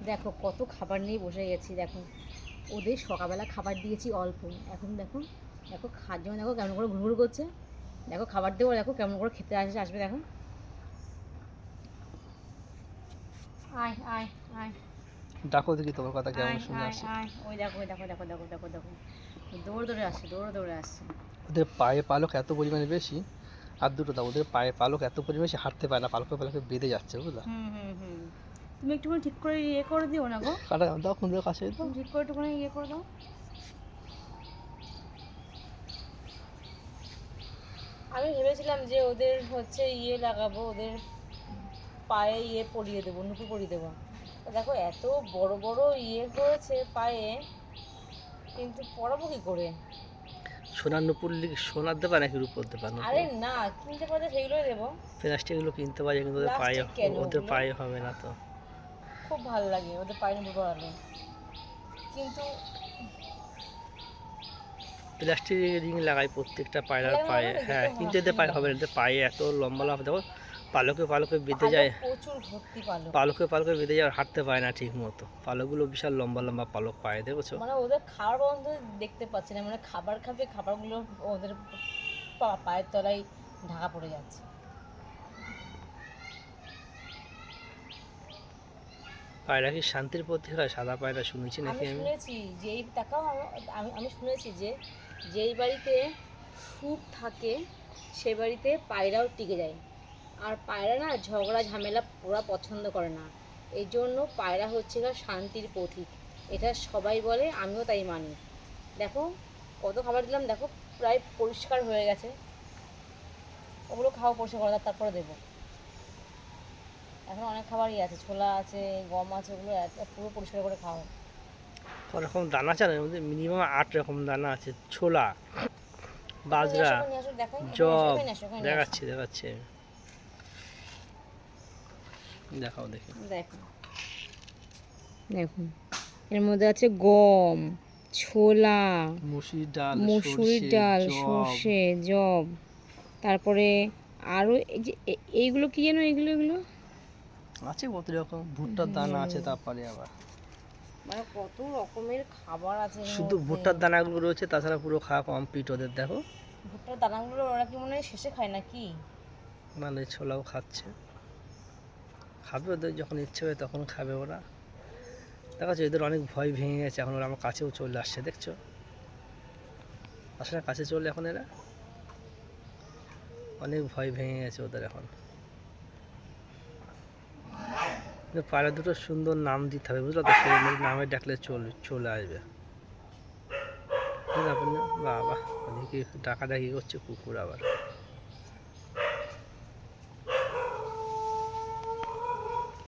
দেখো কত খাবার নিয়ে বসে গেছি। দেখো ওদের সকালবেলা খাবার দিয়েছি অল্প, এখন দেখো দেখো খাওয়ার জন্য দেখো কেমন করে ঘুরঘুর করছে। দেখো খাবার দেবো, দেখো কেমন করে খেতে আসবে দেখো। আয় আয় আয় ডাকো দেখি তোমার কথা কেমন আয় শুনে আয় আসে। আয় ওই দেখো ওই দেখো দেখো দেখো দেখো দেখো দৌড়ে দৌড়ে আসছে, দৌড়ে দৌড়ে আসছে। ওদের পায়ে পালক এত পরিমাণে বেশি, আর দুটো দাও, ওদের পায়ে পালক এত পরিমাণে বেশি হাঁটতে পারে না, পালকে পালকে বেঁধে যাচ্ছে বুঝলা। হুম তুমি একটুখানি ঠিক করে ইয়ে করে দিও না গো, কাটা দাও, কুন্দের কাছে দাও। তুমি ঠিক করে একটুখানি ইয়ে করে দাও। আমি ভেবেছিলাম যে ওদের হচ্ছে ইয়ে লাগাবো, ওদের পায়ে ইয়ে পরিয়ে দেবো, নুপুর পরিয়ে দেবো। তো দেখো এত বড় বড় ইয়ে করেছে পায়ে, কিন্তু পরাবো কি করে? সোনার নুপুর সোনার দেবা নাকি রূপোর দেবা? আরে না, কিনতে পারলে সেগুলোই দেবো। প্লাস্টিকগুলো কিনতে পারে কিন্তু ওদের পায়ে, প্লাস্টিক কেন? ওদের ওগুলো পায়ে হবে না তো। খুব ভালো লাগে ওদের পায়ে নুপুর পরালে, কিন্তু প্লাস্টিক রিং লাগাই প্রত্যেকটা পায়রার লাগানো পায়ে, হবে না, হ্যাঁ, দেখতে কিন্তু এদের সুন্দর পায়ে হবে হবে। না, এদের পায়ে এত লম্বা লম্বা দেখো, পালকে পালকে বেঁধে পালক যায়, প্রচুর ভর্তি পালক। পালকে পালকে বেঁধে যায়, আর হাঁটতে পারে না ঠিক মতো। পালকগুলো বিশাল লম্বা লম্বা পালক পায়ে, দেখেছো? মানে ওদের খাবার বন্ধ দেখতে পাচ্ছি না, মানে খাবার খাবে, খাবারগুলো ওদের পায়ের তলায় ঢাকা পড়ে যাচ্ছে। পায়রা কি শান্তির প্রতীক হয়? সাদা পায়রা শুনেছি নাকি আমি আমি। শুনেছি যেই তাকাও আমি আমি শুনেছি যে যেই বাড়িতে সুখ থাকে সে বাড়িতে পায়রাও টিকে যায়। আর পায়রা না ঝগড়া ঝামেলা ওরা পছন্দ করে না, এই জন্য পায়রা হচ্ছে গিয়ে শান্তির প্রতীক। এটা সবাই বলে, আমিও তাই মানি। দেখো কত খাবার দিলাম, দেখো প্রায় পরিষ্কার হয়ে গেছে। ওগুলো খাওয়া পরিষ্কার করে তারপরে দেবো। এখন অনেক খাবারই আছে, ছোলা আছে, গম আছে, ওগুলো পুরো পরিষ্কার করে খাওয়া। ক রকম দানা আছে না, এর মধ্যে মিনিমাম 8 রকম দানা আছে। ছোলা, বাজরা, নিয়ে আসো দেখাই, জব, এখানে আসো এখানে নিয়ে আসো। দেখাচ্ছি দেখাচ্ছি, দেখাও দেখি। দেখো দেখুন, এর মধ্যে আছে গম, ছোলা, মুসুরির ডাল, মসুরির সর্ষে, ডাল, জব সর্ষে, জব, তারপরে আরও এই যে এইগুলো কি যেন, এগুলো এগুলো আছে কত রকম, ভুট্টার দানা আছে, তারপরে আবার মানে কত রকমের খাবার আছে এর শুধু মধ্যে। ভুট্টার দানাগুলো রয়েছে, তাছাড়া পুরো খাওয়া কমপ্লিট ওদের। দেখো ভুট্টার দানাগুলো ওরা কি মনে হয় শেষে খায় নাকি? মানে ছোলাও খাচ্ছে, খাবে ওদের যখন ইচ্ছে হবে তখন খাবে ওরা। দেখাচ্ছ এদের অনেক ভয় ভেঙে গেছে, এখন ওরা আমার কাছেও চলে আসছে, দেখছো? আসলে কাছে চলে এখন এরা, অনেক ভয় ভেঙে গেছে ওদের এখন। পায়রা দুটো সুন্দর নাম দিতে হবে বুঝলো তো, সেই নামে ডাকলে চলে আসবে। বুঝলে আপনি? বাবা, ওদিকে ডাকাডাকি করছে কুকুর আবার।